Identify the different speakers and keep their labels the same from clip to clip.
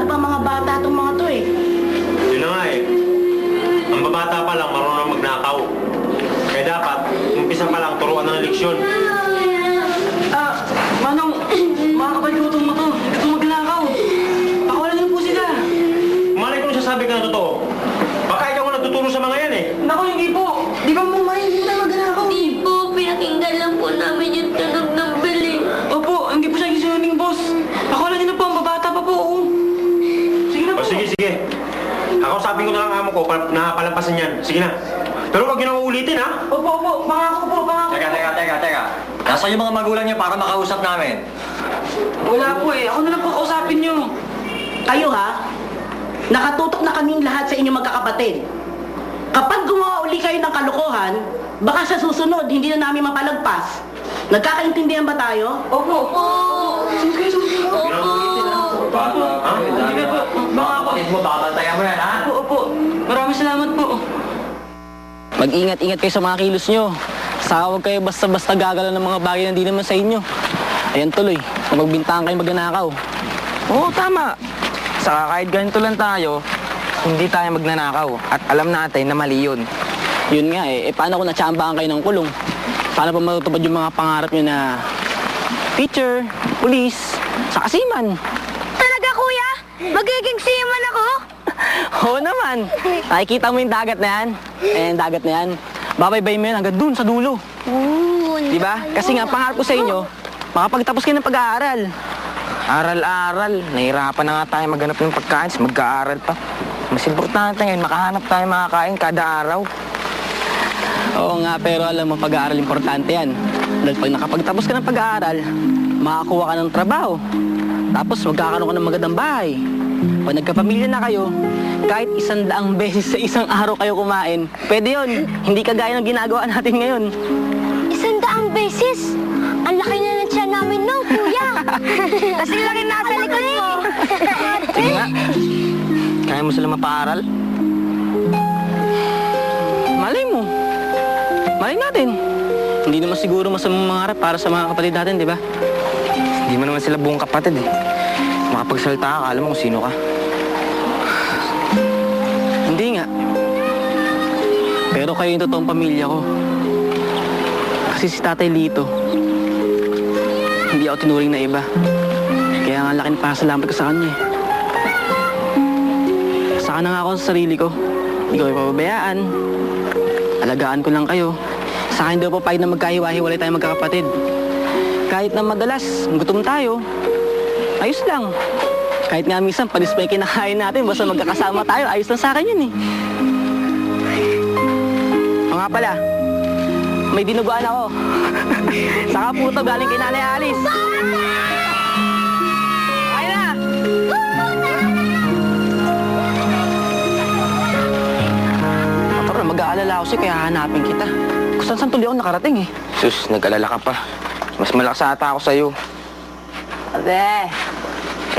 Speaker 1: Ano pa mga bata itong mga to eh?
Speaker 2: Yun na nga eh. Ang babata pa lang marunong magnakaw. Kaya dapat, umpisa pa lang turuan ng leksyon.
Speaker 3: Manong, mga kapalikutom mo to. Hindi ko magnakaw. Pakawalan niyo po sila.
Speaker 2: Malay ko nasasabi ka na totoo. Baka ikaw ang nagtuturo sa mga yan eh.
Speaker 3: Naku, hindi po. Di ba mo hindi na magnakaw?
Speaker 4: Hindi po, pinakinggan lang po namin yung tunog ng bili.
Speaker 3: Opo, hindi po siya gisuning, boss. Pakawalan niyo na po, ang babata pa po. Oh. Sige na po.
Speaker 2: O sige, sige. Ako sabi ko na lang amo ko na palampasan yan. Sige na. Pero huwag yun ang uulitin ha.
Speaker 3: Opo, pangako po, pangako.
Speaker 5: Teka. Nasaan yung mga magulang niyo para makausap namin?
Speaker 3: Wala po eh. Ako na lang po kausapin niyo.
Speaker 1: Kayo ha? Nakatutok na kaming lahat sa inyong magkakapatid. Kapag gumawa uli kayo ng kalokohan, baka sa susunod, hindi na namin mapalagpas. Nagkakaintindihan ba tayo?
Speaker 3: Opo. Sige.
Speaker 2: Huwag yun ang uulitin ha.
Speaker 3: Sige po. Pangako.
Speaker 5: mo, babantayan mo yan, ha?
Speaker 3: Opo. Maraming salamat po.
Speaker 6: Mag-ingat-ingat kayo sa mga kilos nyo. Saka huwag kayo basta-basta gagalaw ng mga bagay na hindi naman sa inyo. Ayan tuloy, kung magbintangan kayo magnanakaw.
Speaker 7: Oo, tama. Saka kahit ganito lang tayo, hindi tayo magnanakaw. At alam natin na mali yun.
Speaker 6: Yun nga paano kung natsambahan kayo ng kulong? Paano pa matutupad yung mga pangarap nyo na teacher, police, saka seaman?
Speaker 4: Talaga, kuya? Magiging seaman ako?
Speaker 6: Oo naman. Nakikita mo yung dagat na yan? Dagat na yan. Babaybay mo yan hanggang dun sa dulo.
Speaker 4: Oo.
Speaker 6: Diba? Kasi nga, pangarap ko sa inyo, makapagtapos kayo ng pag-aaral.
Speaker 7: Aral-aral. Nahirapan na nga tayo maghanap ng pagkain, mag-aaral pa. Mas importante ngayon, makahanap tayo makakain kada araw.
Speaker 6: Oo nga, pero alam mo, pag-aaral importante yan. Dahil pag nakapagtapos ka ng pag-aaral, makakuha ka ng trabaho. Tapos magkakaroon ka ng magandang bahay. Pag nagkapamilya na kayo, kahit 100 beses sa isang araw kayo kumain, pwede yun. Hindi kagaya ng ginagawa natin ngayon.
Speaker 4: 100 beses? Ang laki na ng tiyan namin, no, kuya? Kasi laki nasa likod mo.
Speaker 7: Sige nga. Kaya mo sila mapaaral?
Speaker 6: Malay mo. Malay natin. Hindi naman siguro masamang mangarap para sa mga kapatid natin, di ba?
Speaker 7: Hindi mo naman sila buong kapatid eh. Makapagsalita ka, alam mo kung sino ka.
Speaker 6: Hindi nga. Pero kayo yung totoong pamilya ko. Kasi si Tatay Lito, hindi ako tinuring na iba. Kaya nga laking pasalamat ko sa kanya eh. Saka na nga ako sa sarili ko. Hindi ko ipababayaan. Alagaan ko lang kayo. Saka hindi ako papayag na magkahiwa-hiwalay tayong magkakapatid. Kahit na madalas, gutom tayo, ayos lang. Kahit nga minsan, palis pa yung kinakain natin, basta magkakasama tayo, ayos lang sa akin yun eh. O nga pala, may dinuguan ako. Saka puto galing kay Nanay Alice. Ay na! Patro, mag-aalala ako sa'yo, kaya hanapin kita. Kung saan tuloy ako nakarating eh.
Speaker 7: Sus, nag-alala ka pa. Mas malakas ata ako sa'yo.
Speaker 8: Abe,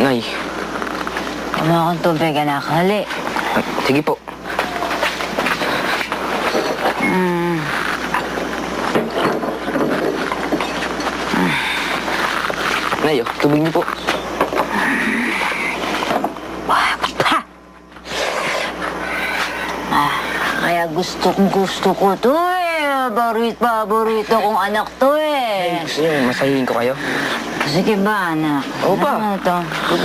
Speaker 7: Nay,
Speaker 8: ano akong tubig, anak? Hali.
Speaker 7: sige po. Nay, tubig niyo po.
Speaker 8: Kaya gusto ko to eh. Paborito kong anak to eh.
Speaker 7: Gusto niyo, masahihin ko kayo?
Speaker 8: Sige ba, anak?
Speaker 7: Opa.
Speaker 8: Ano to?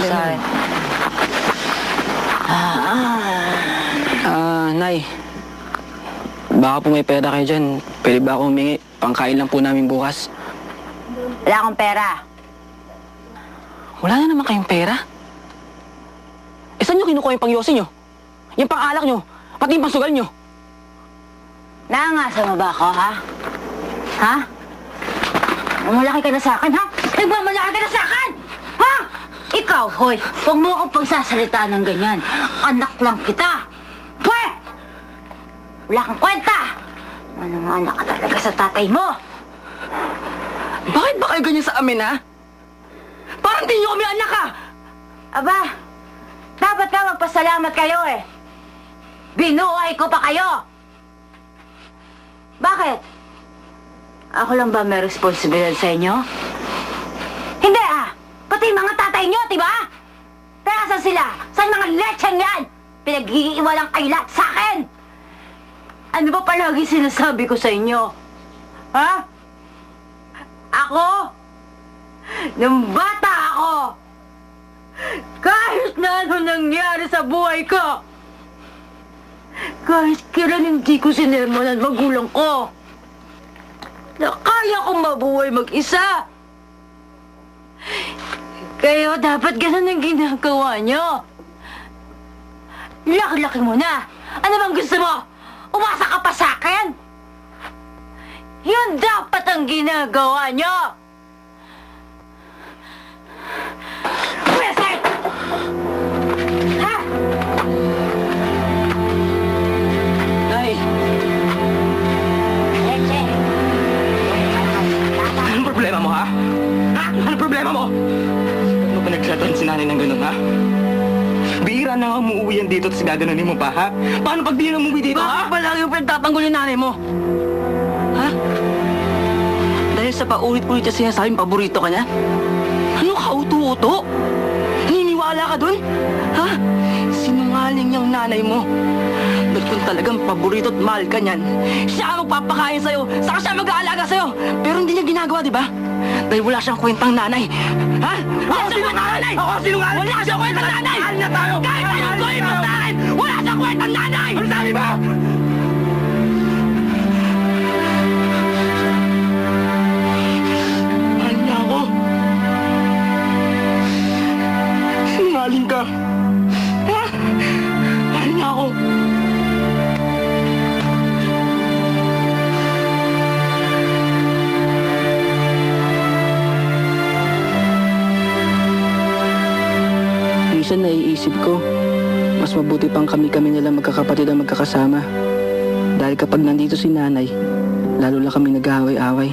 Speaker 8: Sorry.
Speaker 6: Nay, baka po may pera kayo dyan. Pwede ba akong humingi? Pangkain lang po namin bukas.
Speaker 8: Wala akong pera.
Speaker 6: Wala na naman kayong pera. Saan nyo kinukuha yung pangyosin nyo? Yung pang-alak nyo? Pati yung pangsugal nyo?
Speaker 8: Naangasa mo ba ako, ha? Ha? Mamalaki ka na sa akin, ha? Nagmamalaki ka na sa akin! Ha? Ikaw, hoy, huwag mo akong pagsasalitaan ng ganyan. Anak lang kita. Pwe! Wala kang kwenta! Anong anak ka talaga sa tatay mo?
Speaker 6: Bakit ba kayo ganyan sa amin, ha? Parang di nyo kami anak, ha?
Speaker 8: Aba, dapat ka magpasalamat kayo eh. Binuhay ko pa kayo. Bakit? Ako lang ba may responsibilidad sa inyo? Hindi ah! Pati mga tatay nyo, diba? Pero asan sila? Saan mga lecheng yan? Pinag-iiwalang kailat sa akin! Ano ba palagi sinasabi ko sa inyo? Ha? Ako? Nung bata ako, kahit na ano nangyari sa buhay ko, kahit kailan hindi ko sinermonan magulang ko, na kaya kong mabuhay mag-isa. Kaya dapat ganun ang ginagawa nyo. Laki-laki mo na. Ano bang gusto mo? Umasa ka pa sa akin? Yun dapat ang ginagawa nyo. Pweset! Ha?
Speaker 6: Nay!
Speaker 3: Anong problema mo, ha? Ha? Anong problema mo? Ba't mo pinagsasabihan si nanay ng ganun, ha? Bihira na nga umuwi yan dito at gaganunin mo pa, ha? Paano pag di na umuwi dito, ha?
Speaker 6: Bakit ba lagi yung pinagtatanggol yung nanay mo? Ha? Dahil sa paulit-ulit niya sinasabing paborito ka niya? Ano ka, uto-uto? Naniniwala ka dun? Ha? Sinungaling yung nanay mo. Dahil kung talagang paborito at mahal ka niyan, siya ang magpapakain sa'yo, saka siya mag-aalaga sa'yo. Pero hindi niya ginagawa, di ba? Dahil wala siyang kwentang nanay. Ha? Wala siyang kwentang nanay!
Speaker 3: Ako sinungaling!
Speaker 6: Wala siyang kwentang nanay!
Speaker 3: Mahal na tayo!
Speaker 6: Kahit anong gawin mo sa akin, wala siyang kwentang nanay!
Speaker 3: Ano sabi ba? Mahal niya ako. Sinungaling ka. Ha? Mahal niya ako.
Speaker 6: Minsan naiisip ko, mas mabuti pang kami-kami nilang magkakapatid ang magkakasama. Dahil kapag nandito si nanay, lalo lang kami nag-aaway-away.